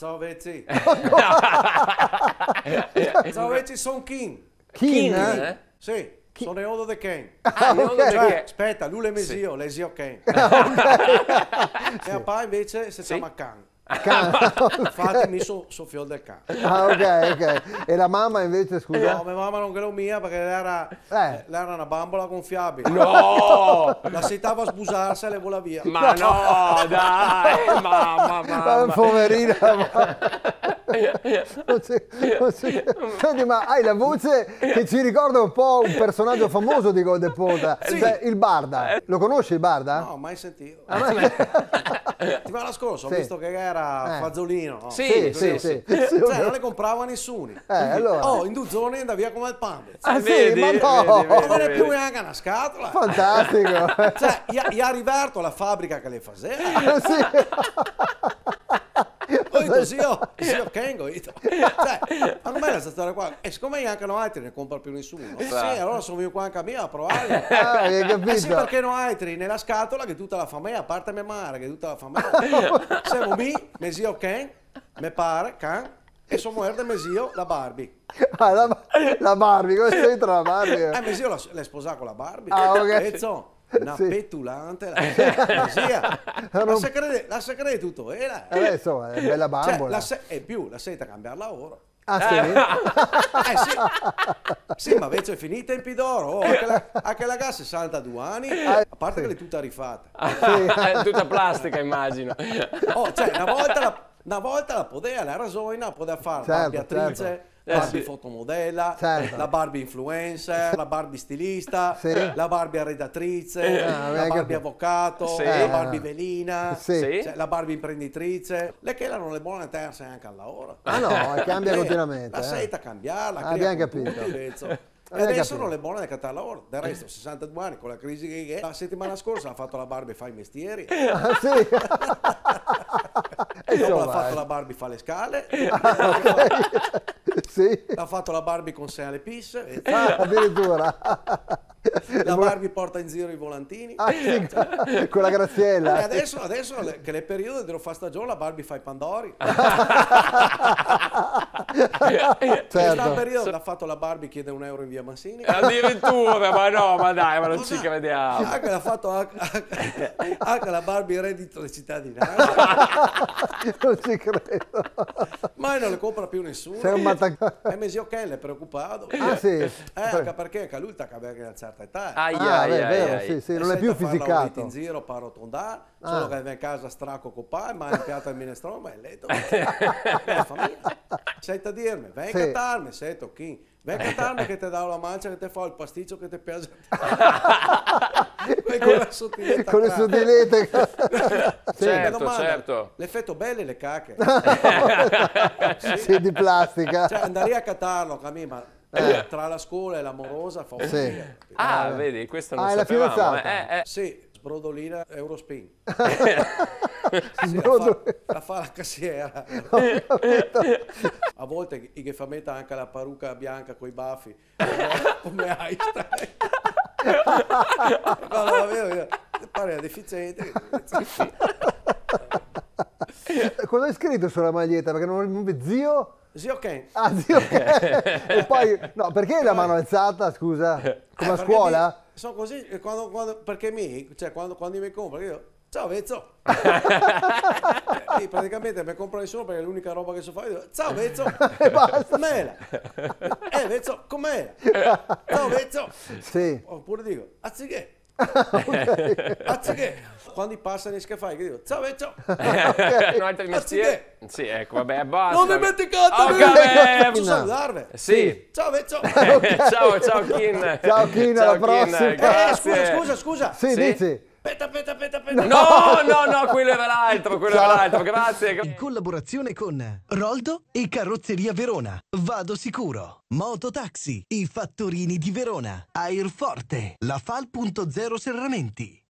Ciao Vezzi. Ciao Vezzi, sono King. King, eh? Sì, sono Eodo de Ken. ok. Aspetta, lui è Mesio, l'esio Ken. E a pa invece si chiama Can. Infatti mi soffio del can. Ah, ok. E la mamma invece, scusa? No, mia mamma non che lo mia perché lei era una bambola gonfiabile. No! La sentava sbusarsi e le vola via. Ma no, dai, mamma. Poverina. Senti, ma hai la voce che ci ricorda un po' un personaggio famoso di Golden Ponta, cioè il Barda. Lo conosci il Barda? No, mai sentito. Settimana scorsa ho visto che era Fazzolino. No? Sì. Cioè, non le comprava nessuno. Allora. Oh, in 2 giorni andava via come il pane. Ah, sì, vedi, ma no. Non ne è più neanche una scatola. Fantastico. Cioè, gli ha riverto alla fabbrica che le faceva. Sì. Poi così io Kengo. Cioè, a me questa storia qua. E siccome anche non altri ne compra più nessuno. Sì, allora sono venuto qua anche a me a provare. Hai capito? Sì, perché non altri nella scatola che tutta la famiglia, a parte mia madre che tutta la famiglia. Siamo me, mesio Ken, me pare, Can, e sua muerte mesio, la Barbie. Ah, la Barbie, come c'entra la Barbie? Mesio l'è sposato con la Barbie. Ah, ok. E insomma, una Sì. petulante. La se crede tutto. Insomma, è bella bambola. E più, la seta a cambiarla ora. Ah, sì? Sì, ma invece è finita in Pidoro. Oh, anche la gas 62 anni, a parte che l'è tutta rifatta. È tutta plastica, immagino. Oh, cioè, una volta la poteva, la rasoina, poteva fare la Barbie attrice, Barbie fotomodella, la Barbie influencer, la Barbie stilista, la Barbie redattrice, la Barbie avvocato, la Barbie velina, cioè, la Barbie imprenditrice. Le che erano le buone terze anche all'ora. Ah no, cambia continuamente. La seta a cambiarla, abbiamo capito. E adesso non le buone da al lavoro. Del resto, 62 anni con la crisi che è. La settimana scorsa ha fatto la Barbie fa i mestieri. Ah, sì. Dopo ha fatto la Barbie fa le scale. Sì. Ha fatto la Barbie con sé alle pisse. Addirittura. La Barbie porta in giro i volantini. Ah, sì, con la Graziella. E adesso che nel periodo dello fa stagione la Barbie fa i pandori. Certo. Nel periodo l'ha fatto la Barbie chiede €1 in via Massini. Addirittura, ma no, ma dai, ma non ci crediamo. Anche l'ha fatto anche la Barbie reddito di cittadinanza. Non ci credo. Ma non le compra più nessuno. Sei un E Mesio Ken è preoccupato. Ah, sì. Anche perché lui sta cambiando a una certa età. Vero, sì, non è più fisicato. In giro per arrotondare, solo che va in casa stracco copà, ma in piatto il minestrone, ma è letto. La famiglia. Senta a dirmi, vai a cattarmi, sento chi? Vai a cattarmi che ti dà la mancia, che ti fa il pasticcio che ti piace. Con le sottilette. Certo. L'effetto belle le cacche. Sì, di plastica. Cioè, andare a cattarlo, ma tra la scuola e l'amorosa fa un po'. Vedi, questo non è la sapevamo. fidanzata? Sì, sbrodolina Eurospin. Sbrodo- La fa la cassiera. A volte i che fa metà anche la parrucca bianca con i baffi, come Einstein. No, la vedo, pare deficiente. Cosa hai scritto sulla maglietta? Perché non vedo zio. Zio Ken. Ah, zio Ken. E poi, no, perché la mano alzata, scusa? Come a scuola? Sono così, perché quando mi compro, io, ciao Vezzo. Praticamente mi compro nessuno perché è l'unica roba che so fare. Io dico, ciao Vezzo. E basta. Com'era? Vezzo, com'era? Ciao Vezzo. Sì. Oppure dico, anziché. Anziché. Quando passa nei scaffali, che dico, ciao Vezzo. No, altri mestieri? Sì, ecco, vabbè, basta. Non dimenticate! Posso salutarvi? Sì. Ciao Vezzo. Ciao Kin. Ciao Kin, alla prossima. Grazie. Scusa. Sì, dici. Aspetta. No, quello era l'altro, grazie. In collaborazione con Roldo e Carrozzeria Verona, Vado Sicuro, Mototaxi, I Fattorini di Verona, Airforte, La Fal.0 Serramenti.